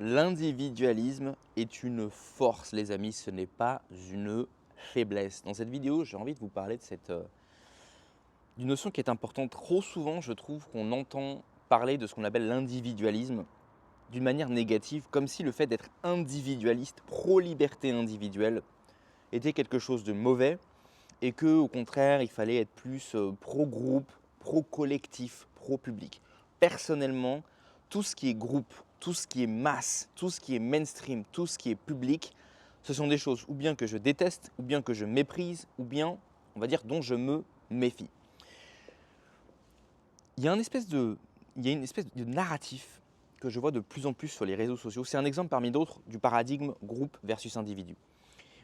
L'individualisme est une force, les amis, ce n'est pas une faiblesse. Dans cette vidéo, j'ai envie de vous parler de d'une notion qui est importante. Trop souvent, je trouve qu'on entend parler de ce qu'on appelle l'individualisme d'une manière négative, comme si le fait d'être individualiste, pro-liberté individuelle, était quelque chose de mauvais et que, au contraire, il fallait être plus pro-groupe, pro-collectif, pro-public. Personnellement, tout ce qui est groupe, tout ce qui est masse, tout ce qui est mainstream, tout ce qui est public, ce sont des choses ou bien que je déteste, ou bien que je méprise, ou bien, on va dire, dont je me méfie. Il y a une espèce de narratif que je vois de plus en plus sur les réseaux sociaux. C'est un exemple parmi d'autres du paradigme groupe versus individu.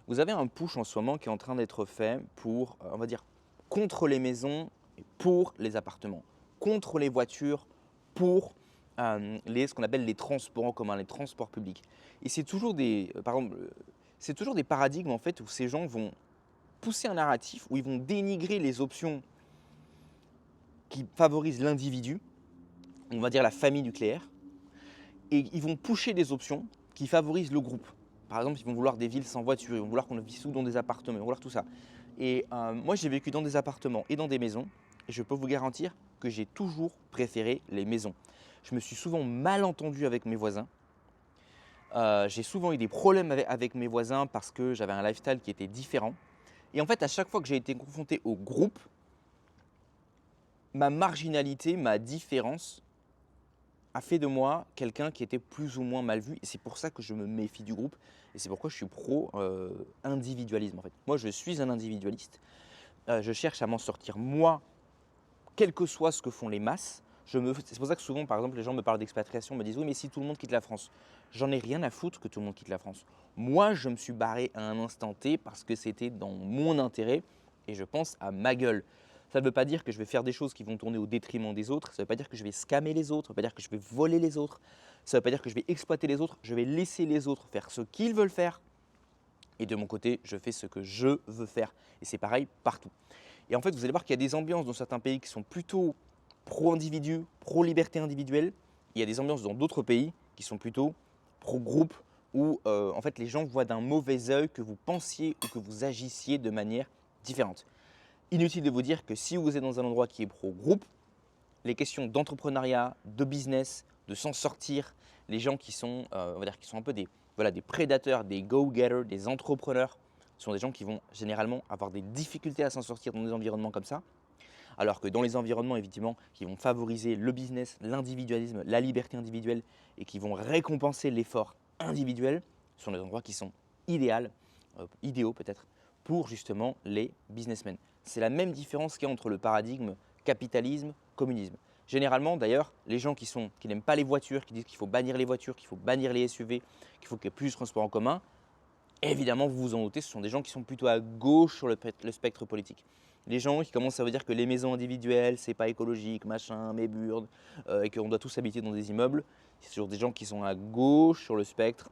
Vous avez un push en ce moment qui est en train d'être fait pour, on va dire, contre les maisons et pour les appartements, contre les voitures, pour ce qu'on appelle les transports en commun, les transports publics. Et c'est toujours c'est toujours des paradigmes en fait où ces gens vont pousser un narratif, où ils vont dénigrer les options qui favorisent l'individu, on va dire la famille nucléaire, et ils vont pusher des options qui favorisent le groupe. Par exemple, ils vont vouloir des villes sans voiture, ils vont vouloir qu'on vit sous dans des appartements, ils vont vouloir tout ça. Et moi, j'ai vécu dans des appartements et dans des maisons, et je peux vous garantir que j'ai toujours préféré les maisons. Je me suis souvent mal entendu avec mes voisins. J'ai souvent eu des problèmes avec mes voisins parce que j'avais un lifestyle qui était différent. Et en fait, à chaque fois que j'ai été confronté au groupe, ma marginalité, ma différence a fait de moi quelqu'un qui était plus ou moins mal vu. Et c'est pour ça que je me méfie du groupe. Et c'est pourquoi je suis pro-individualisme en fait. Moi, je suis un individualiste. Je cherche à m'en sortir moi, quel que soit ce que font les masses. C'est pour ça que souvent, par exemple, les gens me parlent d'expatriation, me disent oui, mais si tout le monde quitte la France, j'en ai rien à foutre que tout le monde quitte la France. Moi, je me suis barré à un instant T parce que c'était dans mon intérêt et je pense à ma gueule. Ça ne veut pas dire que je vais faire des choses qui vont tourner au détriment des autres. Ça ne veut pas dire que je vais scammer les autres. Ça ne veut pas dire que je vais voler les autres. Ça ne veut pas dire que je vais exploiter les autres. Je vais laisser les autres faire ce qu'ils veulent faire. Et de mon côté, je fais ce que je veux faire. Et c'est pareil partout. Et en fait, vous allez voir qu'il y a des ambiances dans certains pays qui sont plutôt pro-individu, pro-liberté individuelle. Il y a des ambiances dans d'autres pays qui sont plutôt pro-groupe, où en fait les gens voient d'un mauvais œil que vous pensiez ou que vous agissiez de manière différente. Inutile de vous dire que si vous êtes dans un endroit qui est pro-groupe, les questions d'entrepreneuriat, de business, de s'en sortir, les gens qui sont, on va dire, qui sont un peu des prédateurs, des go-getters, des entrepreneurs, sont des gens qui vont généralement avoir des difficultés à s'en sortir dans des environnements comme ça. Alors que dans les environnements, évidemment, qui vont favoriser le business, l'individualisme, la liberté individuelle et qui vont récompenser l'effort individuel, ce sont des endroits qui sont idéaux peut-être, pour justement les businessmen. C'est la même différence qu'il y a entre le paradigme capitalisme, communisme. Généralement, d'ailleurs, les gens qui n'aiment pas les voitures, qui disent qu'il faut bannir les voitures, qu'il faut bannir les SUV, qu'il faut qu'il y ait plus de transport en commun, évidemment, vous vous en doutez, ce sont des gens qui sont plutôt à gauche sur le spectre politique. Les gens qui commencent à vous dire que les maisons individuelles, c'est pas écologique, machin, méburde, et qu'on doit tous habiter dans des immeubles, c'est toujours des gens qui sont à gauche sur le spectre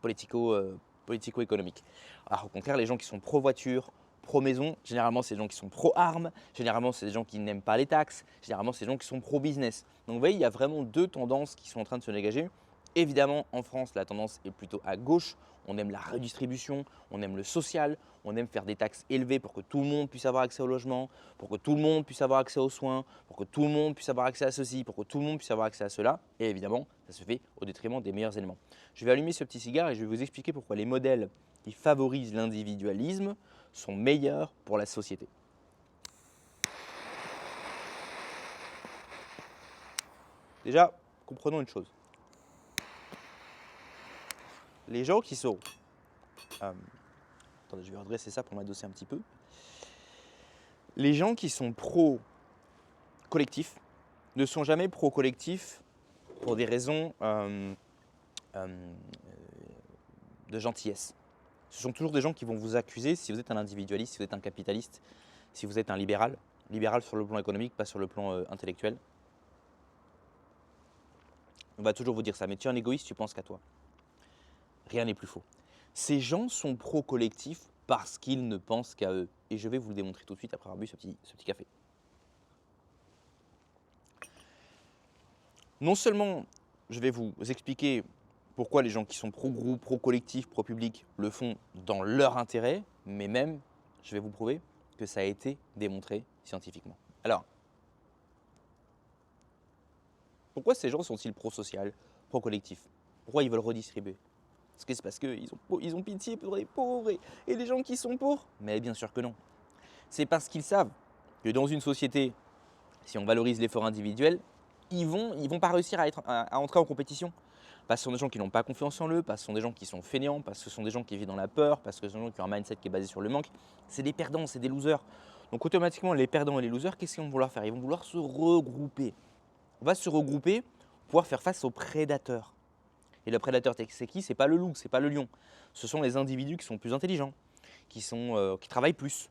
politico-économique. Alors au contraire, les gens qui sont pro-voiture, pro-maison, généralement c'est des gens qui sont pro-armes, généralement c'est des gens qui n'aiment pas les taxes, généralement c'est des gens qui sont pro-business. Donc vous voyez, il y a vraiment deux tendances qui sont en train de se dégager. Évidemment, en France, la tendance est plutôt à gauche. On aime la redistribution, on aime le social, on aime faire des taxes élevées pour que tout le monde puisse avoir accès au logement, pour que tout le monde puisse avoir accès aux soins, pour que tout le monde puisse avoir accès à ceci, pour que tout le monde puisse avoir accès à cela. Et évidemment, ça se fait au détriment des meilleurs éléments. Je vais allumer ce petit cigare et je vais vous expliquer pourquoi les modèles qui favorisent l'individualisme sont meilleurs pour la société. Déjà, comprenons une chose. Les gens qui sont… attendez, je vais redresser ça pour m'adosser un petit peu. Les gens qui sont pro-collectif ne sont jamais pro-collectif pour des raisons de gentillesse. Ce sont toujours des gens qui vont vous accuser si vous êtes un individualiste, si vous êtes un capitaliste, si vous êtes un libéral. Libéral sur le plan économique, pas sur le plan intellectuel. On va toujours vous dire ça, mais tu es un égoïste, tu penses qu'à toi. Rien n'est plus faux. Ces gens sont pro-collectif parce qu'ils ne pensent qu'à eux. Et je vais vous le démontrer tout de suite après avoir bu ce petit café. Non seulement je vais vous expliquer Pourquoi les gens qui sont pro-groupe, pro-collectif, pro-public le font dans leur intérêt, mais même, je vais vous prouver que ça a été démontré scientifiquement. Alors, pourquoi ces gens sont-ils pro-social, pro-collectif? Pourquoi ils veulent redistribuer? Est-ce que c'est parce qu'ils ont pitié pour les pauvres et les gens qui sont pauvres? Mais bien sûr que non. C'est parce qu'ils savent que dans une société, si on valorise l'effort individuel, ils vont pas réussir à entrer en compétition. Parce que ce sont des gens qui n'ont pas confiance en eux, parce que ce sont des gens qui sont fainéants, parce que ce sont des gens qui vivent dans la peur, parce que ce sont des gens qui ont un mindset qui est basé sur le manque. C'est des perdants, c'est des losers. Donc automatiquement, les perdants et les losers, qu'est-ce qu'ils vont vouloir faire? Ils vont vouloir se regrouper. On va se regrouper pour pouvoir faire face aux prédateurs. Et le prédateur, c'est qui? C'est pas le loup, c'est pas le lion. Ce sont les individus qui sont plus intelligents, qui travaillent plus,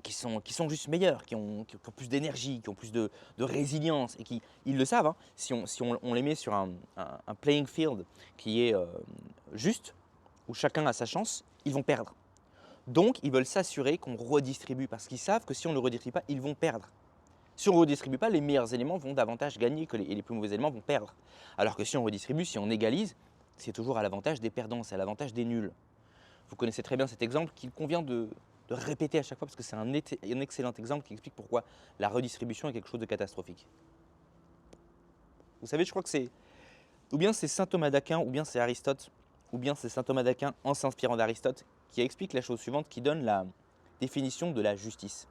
qui sont juste meilleurs, qui ont plus d'énergie, qui ont plus de résilience et ils le savent. Hein, si on les met sur un playing field qui est juste, où chacun a sa chance, ils vont perdre. Donc, ils veulent s'assurer qu'on redistribue parce qu'ils savent que si on ne le redistribue pas, ils vont perdre. Si on ne redistribue pas, les meilleurs éléments vont davantage gagner et les plus mauvais éléments vont perdre. Alors que si on redistribue, si on égalise, c'est toujours à l'avantage des perdants, c'est à l'avantage des nuls. Vous connaissez très bien cet exemple qu'il convient de répéter à chaque fois parce que c'est un excellent exemple qui explique pourquoi la redistribution est quelque chose de catastrophique. Vous savez, je crois que ou bien c'est saint Thomas d'Aquin, ou bien c'est Aristote, ou bien c'est saint Thomas d'Aquin en s'inspirant d'Aristote qui explique la chose suivante, qui donne la définition de la justice.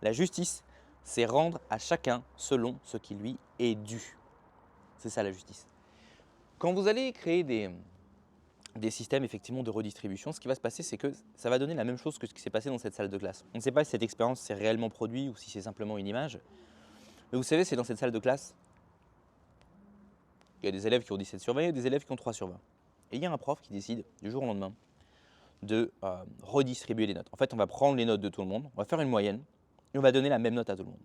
La justice, c'est rendre à chacun selon ce qui lui est dû. C'est ça la justice. Quand vous allez créer des systèmes effectivement de redistribution, ce qui va se passer, c'est que ça va donner la même chose que ce qui s'est passé dans cette salle de classe. On ne sait pas si cette expérience s'est réellement produite ou si c'est simplement une image. Mais vous savez, c'est dans cette salle de classe, il y a des élèves qui ont 17 sur 20 et des élèves qui ont 3 sur 20. Et il y a un prof qui décide, du jour au lendemain, de redistribuer les notes. En fait, on va prendre les notes de tout le monde, on va faire une moyenne, et on va donner la même note à tout le monde.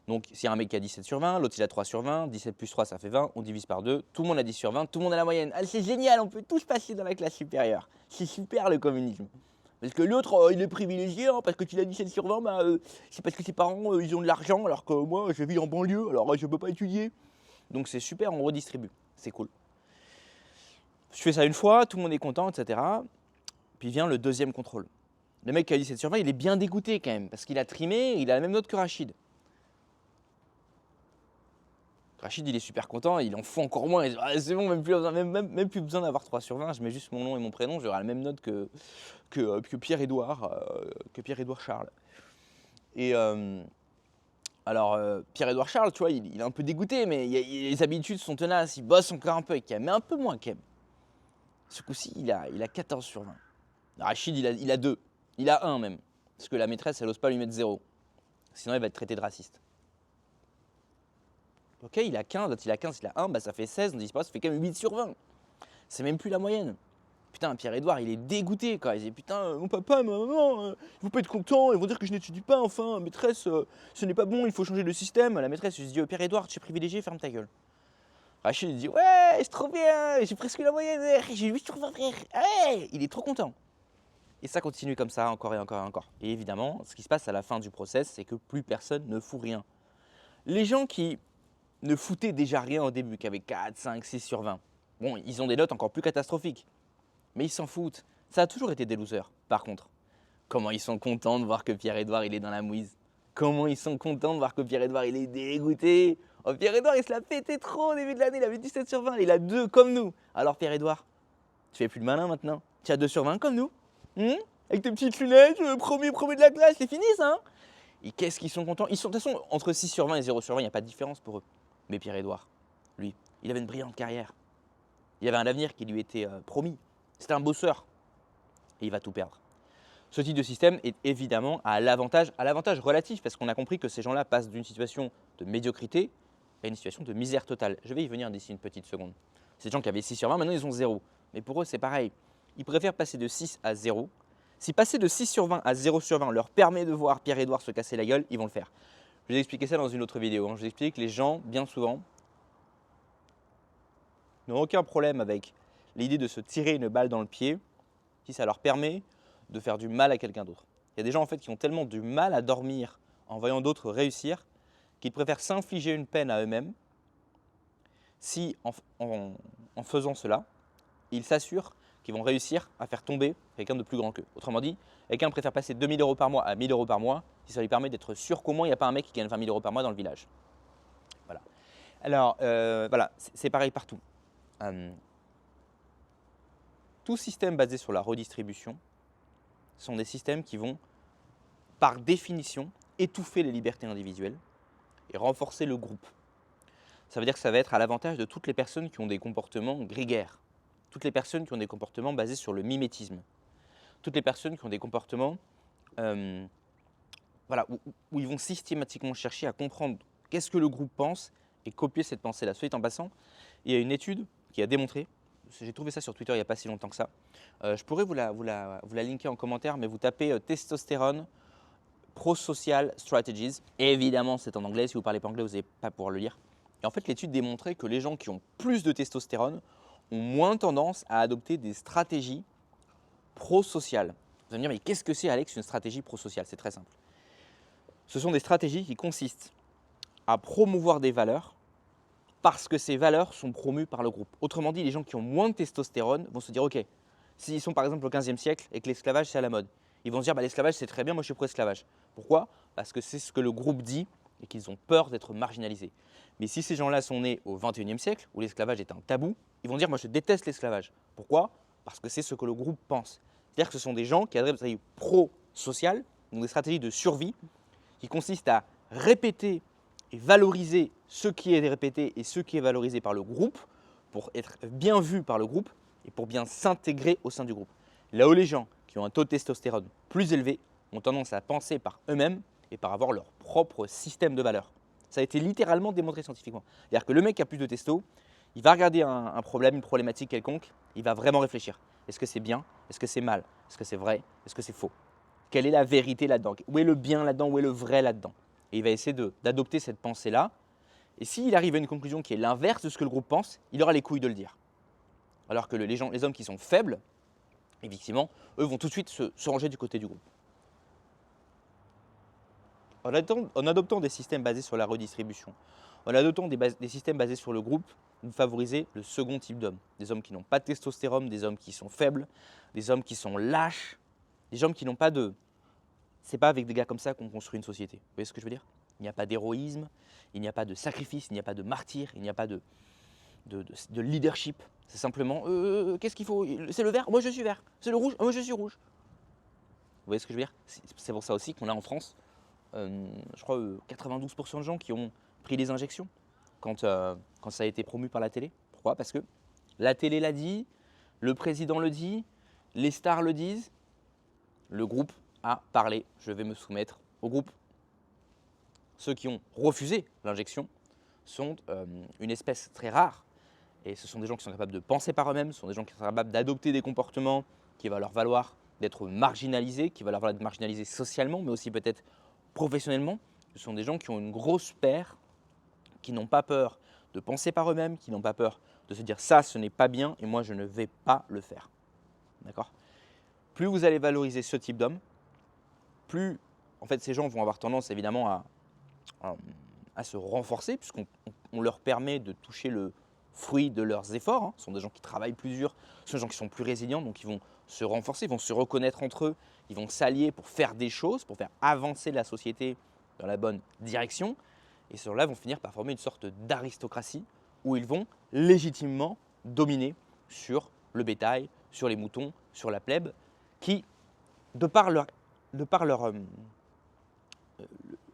Donc, s'il y a un mec qui a 17 sur 20, l'autre il a 3 sur 20, 17 plus 3 ça fait 20, on divise par 2, tout le monde a 10 sur 20, tout le monde a la moyenne. Ah, c'est génial, on peut tous passer dans la classe supérieure. C'est super le communisme. Parce que l'autre, il est privilégié, hein, parce que tu as 17 sur 20, c'est parce que ses parents, ils ont de l'argent, alors que moi, je vis en banlieue, alors je ne peux pas étudier. Donc c'est super, on redistribue, c'est cool. Je fais ça une fois, tout le monde est content, etc. Puis vient le deuxième contrôle. Le mec qui a 17 sur 20, il est bien dégoûté quand même, parce qu'il a trimé, il a la même note que Rachid. Rachid, il est super content, il en faut encore moins. Il dit, ah, c'est bon, même plus besoin d'avoir 3 sur 20, je mets juste mon nom et mon prénom, j'aurai la même note que Pierre-Édouard Charles. Et Pierre-Édouard Charles, tu vois, il est un peu dégoûté, mais les habitudes sont tenaces, il bosse encore un peu avec Kem, mais un peu moins Kem. Ce coup-ci, il a 14 sur 20. Rachid, il a 2, il a 1 même, parce que la maîtresse, elle n'ose pas lui mettre 0. Sinon, il va être traité de raciste. Ok, il a 15, il a 15, il a 1, bah ça fait 16, on dit pas, ça fait quand même 8 sur 20. C'est même plus la moyenne. Putain, Pierre-Édouard, il est dégoûté quoi. Il dit putain, mon papa, ma maman, ils vont pas être contents, ils vont dire que je n'étudie pas, enfin, maîtresse, ce n'est pas bon, il faut changer de système. La maîtresse, elle se dit, oh, Pierre-Édouard, tu es privilégié, ferme ta gueule. Rachid, il dit, ouais, c'est trop bien, j'ai presque la moyenne, j'ai 8 sur 20, frère. Ouais, il est trop content. Et ça continue comme ça, encore et encore et encore. Et évidemment, ce qui se passe à la fin du process, c'est que plus personne ne fout rien. Les gens qui ne foutaient déjà rien au début, qui avaient 4, 5, 6 sur 20, bon, ils ont des notes encore plus catastrophiques. Mais ils s'en foutent. Ça a toujours été des losers. Par contre, comment ils sont contents de voir que Pierre-Édouard, il est dans la mouise. Comment ils sont contents de voir que Pierre-Édouard, il est dégoûté. Oh, Pierre-Édouard, il se l'a pété trop au début de l'année. Il avait 17 sur 20. Il a 2 comme nous. Alors, Pierre-Édouard, tu fais plus le malin maintenant. Tu as 2 sur 20 comme nous. Avec tes petites lunettes, premier de la classe, c'est fini ça. Hein. Et qu'est-ce qu'ils sont contents. Ils sont, de toute façon, entre 6 sur 20 et 0 sur 20, il n'y a pas de différence pour eux. Mais Pierre-Édouard, lui, il avait une brillante carrière. Il avait un avenir qui lui était promis. C'était un bosseur. Et il va tout perdre. Ce type de système est évidemment à l'avantage relatif, parce qu'on a compris que ces gens-là passent d'une situation de médiocrité à une situation de misère totale. Je vais y venir d'ici une petite seconde. Ces gens qui avaient 6 sur 20, maintenant ils ont 0. Mais pour eux, c'est pareil. Ils préfèrent passer de 6 à 0. Si passer de 6 sur 20 à 0 sur 20 leur permet de voir Pierre-Édouard se casser la gueule, ils vont le faire. Je vais expliquer ça dans une autre vidéo. Je vous explique que les gens, bien souvent, n'ont aucun problème avec l'idée de se tirer une balle dans le pied si ça leur permet de faire du mal à quelqu'un d'autre. Il y a des gens en fait qui ont tellement du mal à dormir en voyant d'autres réussir qu'ils préfèrent s'infliger une peine à eux-mêmes si en faisant cela, ils s'assurent qu'ils vont réussir à faire tomber quelqu'un de plus grand qu'eux. Autrement dit, quelqu'un préfère passer 2 000 € par mois à 1 000 € par mois si ça lui permet d'être sûr qu'au moins il n'y a pas un mec qui gagne 20 000 € par mois dans le village. Voilà. Alors, voilà, c'est pareil partout. Tout système basé sur la redistribution sont des systèmes qui vont, par définition, étouffer les libertés individuelles et renforcer le groupe. Ça veut dire que ça va être à l'avantage de toutes les personnes qui ont des comportements grégaires, toutes les personnes qui ont des comportements basés sur le mimétisme, toutes les personnes qui ont des comportements voilà, où ils vont systématiquement chercher à comprendre qu'est-ce que le groupe pense et copier cette pensée-là. Soit en passant, il y a une étude qui a démontré, j'ai trouvé ça sur Twitter il n'y a pas si longtemps que ça, je pourrais vous la linker en commentaire, mais vous tapez testostérone pro-social strategies. Et évidemment, c'est en anglais. Si vous ne parlez pas anglais, vous n'allez pas pouvoir le lire. Et en fait, l'étude démontrait que les gens qui ont plus de testostérone ont moins tendance à adopter des stratégies pro-sociales. Vous allez me dire, mais qu'est-ce que c'est, Alex, une stratégie pro-sociale? C'est très simple. Ce sont des stratégies qui consistent à promouvoir des valeurs parce que ces valeurs sont promues par le groupe. Autrement dit, les gens qui ont moins de testostérone vont se dire, ok, s'ils sont par exemple au XVe siècle et que l'esclavage c'est à la mode, ils vont se dire, bah, l'esclavage c'est très bien, moi je suis pro-esclavage. Pourquoi? Parce que c'est ce que le groupe dit et qu'ils ont peur d'être marginalisés. Mais si ces gens-là sont nés au XXIe siècle, où l'esclavage est un tabou, ils vont dire, moi je déteste l'esclavage. Pourquoi? Parce que c'est ce que le groupe pense. C'est-à-dire que ce sont des gens qui adressent des stratégies pro-sociales, donc des stratégies de survie, qui consistent à répéter et valoriser ce qui est répété et ce qui est valorisé par le groupe pour être bien vu par le groupe et pour bien s'intégrer au sein du groupe. Là où les gens qui ont un taux de testostérone plus élevé ont tendance à penser par eux-mêmes et par avoir leur propre système de valeurs. Ça a été littéralement démontré scientifiquement. C'est-à-dire que le mec qui a plus de testo, il va regarder un problème, une problématique quelconque, il va vraiment réfléchir. Est-ce que c'est bien? Est-ce que c'est mal? Est-ce que c'est vrai? Est-ce que c'est faux? Quelle est la vérité là-dedans? Où est le bien là-dedans? Où est le vrai là-dedans? Et il va essayer d'adopter cette pensée-là. Et s'il arrive à une conclusion qui est l'inverse de ce que le groupe pense, il aura les couilles de le dire. Alors que les hommes qui sont faibles, effectivement, eux vont tout de suite se ranger du côté du groupe. En adoptant des systèmes basés sur la redistribution, en adoptant des systèmes basés sur le groupe, vous favorisez le second type d'hommes. Des hommes qui n'ont pas de testostérone, des hommes qui sont faibles, des hommes qui sont lâches, des hommes qui n'ont pas de... C'est pas avec des gars comme ça qu'on construit une société. Vous voyez ce que je veux dire? Il n'y a pas d'héroïsme, il n'y a pas de sacrifice, il n'y a pas de martyr, il n'y a pas de leadership. C'est simplement, qu'est-ce qu'il faut? C'est le vert? Moi je suis vert. C'est le rouge? Moi je suis rouge. Vous voyez ce que je veux dire? C'est pour ça aussi qu'on a en France, je crois, 92% de gens qui ont pris des injections quand ça a été promu par la télé. Pourquoi? Parce que la télé l'a dit, le président le dit, les stars le disent, le groupe a parlé. Je vais me soumettre au groupe. Ceux qui ont refusé l'injection sont une espèce très rare. Et ce sont des gens qui sont capables de penser par eux-mêmes, ce sont des gens qui sont capables d'adopter des comportements qui va leur valoir d'être marginalisés, qui va leur valoir d'être marginalisés socialement, mais aussi peut-être professionnellement. Ce sont des gens qui ont une grosse paire, qui n'ont pas peur de penser par eux-mêmes, qui n'ont pas peur de se dire ça, ce n'est pas bien et moi, je ne vais pas le faire. D'accord? Plus vous allez valoriser ce type d'homme, plus en fait, ces gens vont avoir tendance évidemment à se renforcer, puisqu'on leur permet de toucher le fruit de leurs efforts. Hein. Ce sont des gens qui travaillent plus dur, ce sont des gens qui sont plus résilients, donc ils vont se renforcer, ils vont se reconnaître entre eux, ils vont s'allier pour faire des choses, pour faire avancer la société dans la bonne direction. Et ces gens-là vont finir par former une sorte d'aristocratie où ils vont légitimement dominer sur le bétail, sur les moutons, sur la plèbe, qui, de par leur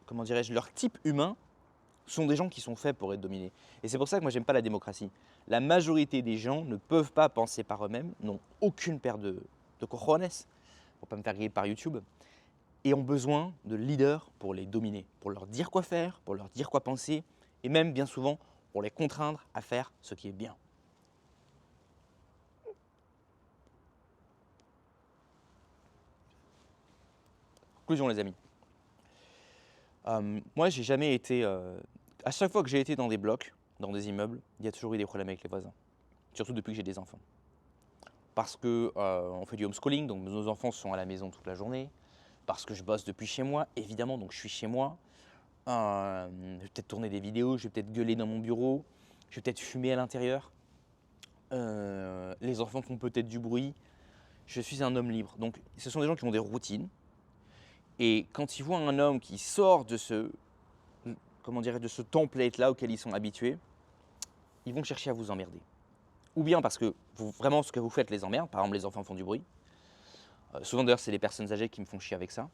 comment dirais-je, leur type humain, sont des gens qui sont faits pour être dominés. Et c'est pour ça que moi, j'aime pas la démocratie. La majorité des gens ne peuvent pas penser par eux-mêmes, n'ont aucune paire de cojones, pour pas me faire griller par YouTube, et ont besoin de leaders pour les dominer, pour leur dire quoi faire, pour leur dire quoi penser, et même bien souvent pour les contraindre à faire ce qui est bien. Conclusion les amis. Moi, j'ai jamais été... à chaque fois que j'ai été dans des blocs, dans des immeubles, il y a toujours eu des problèmes avec les voisins. Surtout depuis que j'ai des enfants. Parce que on fait du homeschooling, donc nos enfants sont à la maison toute la journée. Parce que je bosse depuis chez moi, évidemment, donc je suis chez moi. Je vais peut-être tourner des vidéos, je vais peut-être gueuler dans mon bureau, je vais peut-être fumer à l'intérieur. les enfants font peut-être du bruit, je suis un homme libre. Donc ce sont des gens qui ont des routines. Et quand ils voient un homme qui sort de ce, de ce template-là auquel ils sont habitués, ils vont chercher à vous emmerder. Ou bien parce que vraiment ce que vous faites les emmerde, par exemple les enfants font du bruit. Souvent d'ailleurs c'est les personnes âgées qui me font chier avec ça.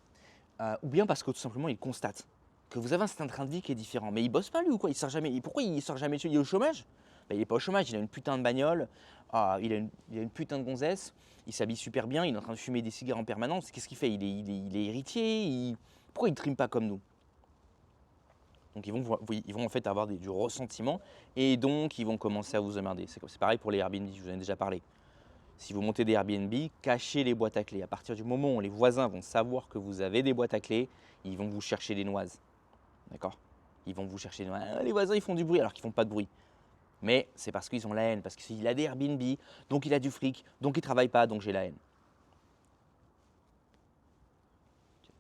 Ou bien parce que tout simplement ils constatent que vous avez un certain train de vie qui est différent. Mais il bosse pas lui ou quoi? Il sort jamais. Pourquoi il sort jamais? Il est au chômage? Ben, il n'est pas au chômage, il a une putain de bagnole, il a une putain de gonzesse, il s'habille super bien, il est en train de fumer des cigares en permanence. Qu'est-ce qu'il fait? Il est héritier, pourquoi il ne trime pas comme nous? Donc ils vont en fait avoir du ressentiment et donc ils vont commencer à vous emmerder. C'est pareil pour les Airbnb, je vous en ai déjà parlé. Si vous montez des Airbnb, cachez les boîtes à clés. À partir du moment où les voisins vont savoir que vous avez des boîtes à clés, ils vont vous chercher des noises. D'accord? Ils vont vous chercher des noises. Ah, les voisins ils font du bruit alors qu'ils ne font pas de bruit. Mais c'est parce qu'ils ont la haine, parce qu'il a des Airbnb, donc il a du fric, donc il ne travaille pas, donc j'ai la haine.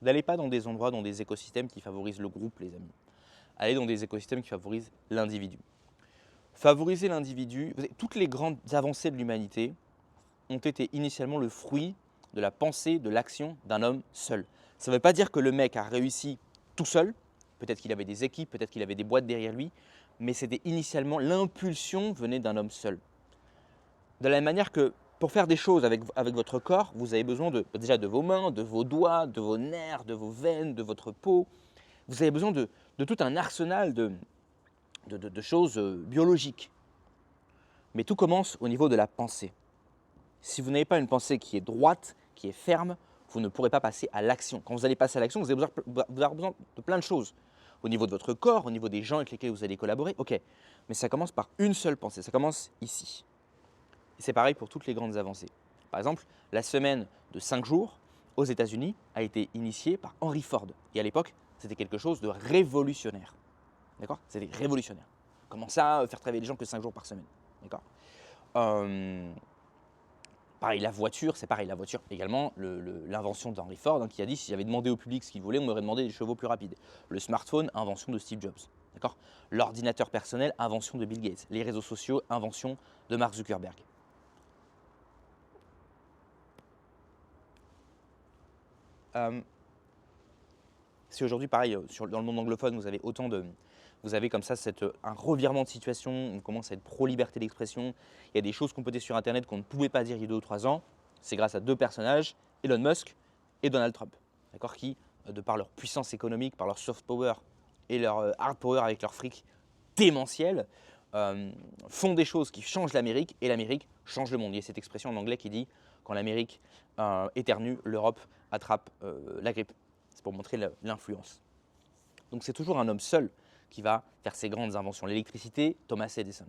N'allez pas dans des endroits, dans des écosystèmes qui favorisent le groupe, les amis. Allez dans des écosystèmes qui favorisent l'individu. Favoriser l'individu, toutes les grandes avancées de l'humanité ont été initialement le fruit de la pensée, de l'action d'un homme seul. Ça ne veut pas dire que le mec a réussi tout seul, peut-être qu'il avait des équipes, peut-être qu'il avait des boîtes derrière lui, mais c'était initialement l'impulsion venait d'un homme seul. De la même manière que pour faire des choses avec votre corps, vous avez besoin déjà de vos mains, de vos doigts, de vos nerfs, de vos veines, de votre peau. Vous avez besoin de tout un arsenal de choses biologiques. Mais tout commence au niveau de la pensée. Si vous n'avez pas une pensée qui est droite, qui est ferme, vous ne pourrez pas passer à l'action. Quand vous allez passer à l'action, vous avez besoin de plein de choses. Au niveau de votre corps, au niveau des gens avec lesquels vous allez collaborer, ok. Mais ça commence par une seule pensée, ça commence ici. Et c'est pareil pour toutes les grandes avancées. Par exemple, la semaine de 5 jours aux États-Unis a été initiée par Henry Ford. Et à l'époque, c'était quelque chose de révolutionnaire. D'accord? C'était révolutionnaire. Comment ça, faire travailler les gens que 5 jours par semaine? D'accord? Pareil, la voiture, c'est pareil. La voiture également, l'invention d'Henry Ford qui a dit si j'avais demandé au public ce qu'il voulait, on m'aurait demandé des chevaux plus rapides. Le smartphone, invention de Steve Jobs. D'accord? L'ordinateur personnel, invention de Bill Gates. Les réseaux sociaux, invention de Mark Zuckerberg. Si aujourd'hui, pareil, dans le monde anglophone, vous avez comme ça un revirement de situation, on commence à être pro-liberté d'expression, il y a des choses qu'on peut dire sur Internet qu'on ne pouvait pas dire il y a 2 ou 3 ans, c'est grâce à 2 personnages, Elon Musk et Donald Trump, d'accord, qui, de par leur puissance économique, par leur soft power et leur hard power avec leur fric démentiel, font des choses qui changent l'Amérique et l'Amérique change le monde. Il y a cette expression en anglais qui dit quand l'Amérique éternue, l'Europe attrape la grippe. C'est pour montrer l'influence. Donc c'est toujours un homme seul qui va faire ces grandes inventions. L'électricité, Thomas Edison.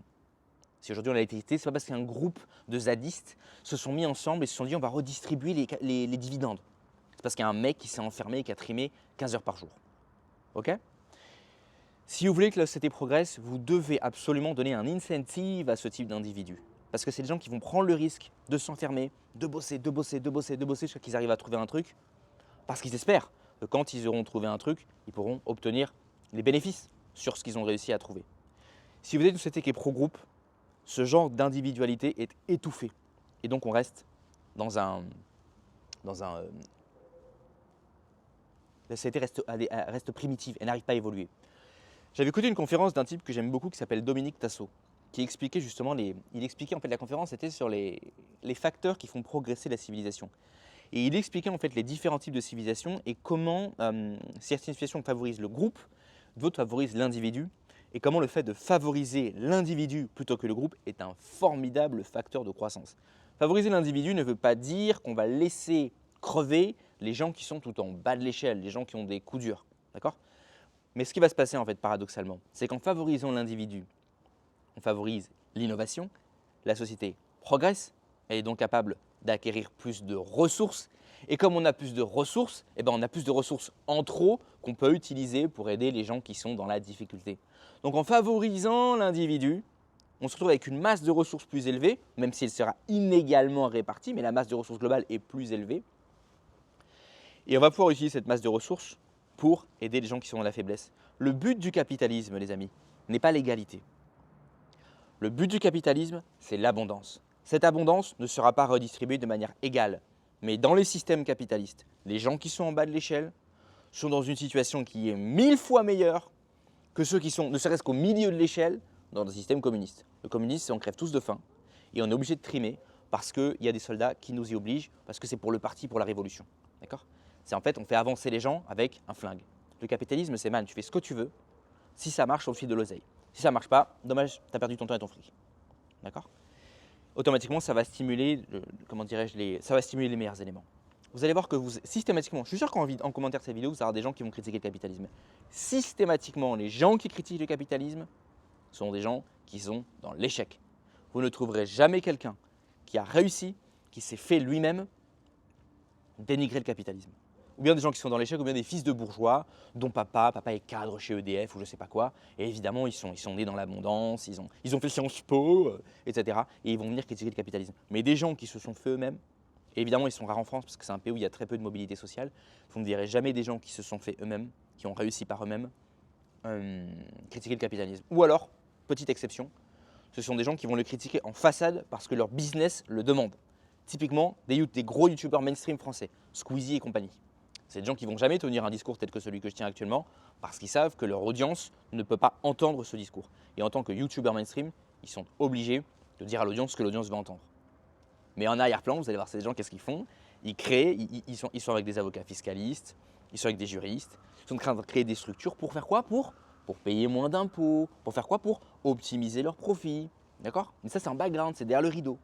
Si aujourd'hui on a l'électricité, ce n'est pas parce qu'un groupe de zadistes se sont mis ensemble et se sont dit on va redistribuer les dividendes. C'est parce qu'il y a un mec qui s'est enfermé et qui a trimé 15 heures par jour. Ok? Si vous voulez que la société progresse, vous devez absolument donner un incentive à ce type d'individu. Parce que c'est des gens qui vont prendre le risque de s'enfermer, de bosser jusqu'à qu'ils arrivent à trouver un truc. Parce qu'ils espèrent que quand ils auront trouvé un truc, ils pourront obtenir les bénéfices sur ce qu'ils ont réussi à trouver. Si vous êtes une société qui est pro-groupe, ce genre d'individualité est étouffé. Et donc on reste la société reste primitive, elle n'arrive pas à évoluer. J'avais écouté une conférence d'un type que j'aime beaucoup qui s'appelle Dominique Tasso, qui expliquait justement, la conférence était sur les facteurs qui font progresser la civilisation. Et il expliquait en fait les différents types de civilisation et comment certaines situations favorisent le groupe, d'autres favorisent l'individu, et comment le fait de favoriser l'individu plutôt que le groupe est un formidable facteur de croissance. Favoriser l'individu ne veut pas dire qu'on va laisser crever les gens qui sont tout en bas de l'échelle, les gens qui ont des coups durs. D'accord ? Mais ce qui va se passer en fait paradoxalement, c'est qu'en favorisant l'individu, on favorise l'innovation, la société progresse, elle est donc capable d'acquérir plus de ressources. Et comme on a plus de ressources, on a plus de ressources en trop qu'on peut utiliser pour aider les gens qui sont dans la difficulté. Donc en favorisant l'individu, on se retrouve avec une masse de ressources plus élevée, même si elle sera inégalement répartie, mais la masse de ressources globale est plus élevée. Et on va pouvoir utiliser cette masse de ressources pour aider les gens qui sont dans la faiblesse. Le but du capitalisme, les amis, n'est pas l'égalité. Le but du capitalisme, c'est l'abondance. Cette abondance ne sera pas redistribuée de manière égale. Mais dans les systèmes capitalistes, les gens qui sont en bas de l'échelle sont dans une situation qui est 1000 fois meilleure que ceux qui sont, ne serait-ce qu'au milieu de l'échelle, dans un système communiste. Le communisme, c'est on crève tous de faim et on est obligé de trimer parce qu'il y a des soldats qui nous y obligent, parce que c'est pour le parti, pour la révolution. D'accord ? C'est en fait, on fait avancer les gens avec un flingue. Le capitalisme, c'est man, tu fais ce que tu veux. Si ça marche, on te file de l'oseille. Si ça ne marche pas, dommage, tu as perdu ton temps et ton fric. D'accord ? Automatiquement, ça va stimuler, ça va stimuler les meilleurs éléments. Vous allez voir que systématiquement, je suis sûr qu'en commentaire de cette vidéo, vous allez avoir des gens qui vont critiquer le capitalisme. Systématiquement, les gens qui critiquent le capitalisme sont des gens qui sont dans l'échec. Vous ne trouverez jamais quelqu'un qui a réussi, qui s'est fait lui-même dénigrer le capitalisme. Ou bien des gens qui sont dans l'échec, ou bien des fils de bourgeois, dont papa est cadre chez EDF ou je ne sais pas quoi. Et évidemment, ils sont nés dans l'abondance, ils ont fait Sciences Po, etc. Et ils vont venir critiquer le capitalisme. Mais des gens qui se sont fait eux-mêmes, et évidemment, ils sont rares en France parce que c'est un pays où il y a très peu de mobilité sociale. Vous ne direz jamais des gens qui se sont fait eux-mêmes, qui ont réussi par eux-mêmes, critiquer le capitalisme. Ou alors, petite exception, ce sont des gens qui vont le critiquer en façade parce que leur business le demande. Typiquement, des gros youtubeurs mainstream français, Squeezie et compagnie. C'est des gens qui ne vont jamais tenir un discours tel que celui que je tiens actuellement parce qu'ils savent que leur audience ne peut pas entendre ce discours. Et en tant que youtubeurs mainstream, ils sont obligés de dire à l'audience ce que l'audience veut entendre. Mais en arrière-plan, vous allez voir ces gens, qu'est-ce qu'ils font? Ils créent, ils sont avec des avocats fiscalistes, ils sont avec des juristes, ils sont en train de créer des structures pour faire quoi? Pour payer moins d'impôts, pour faire quoi? Pour optimiser leurs profits. D'accord? Mais ça, c'est un background, c'est derrière le rideau.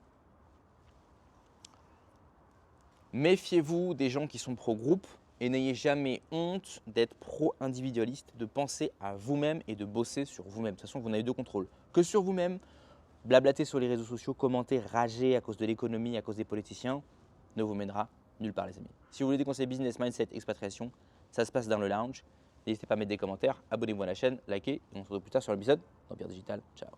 Méfiez-vous des gens qui sont pro-groupe et n'ayez jamais honte d'être pro-individualiste, de penser à vous-même et de bosser sur vous-même. De toute façon, vous n'avez de contrôle que sur vous-même. Blablater sur les réseaux sociaux, commenter, rager à cause de l'économie, à cause des politiciens, ne vous mènera nulle part, les amis. Si vous voulez des conseils business, mindset, expatriation, ça se passe dans le lounge. N'hésitez pas à mettre des commentaires, abonnez-vous à la chaîne, likez, et on se retrouve plus tard sur l'épisode d'Empire Digital. Ciao.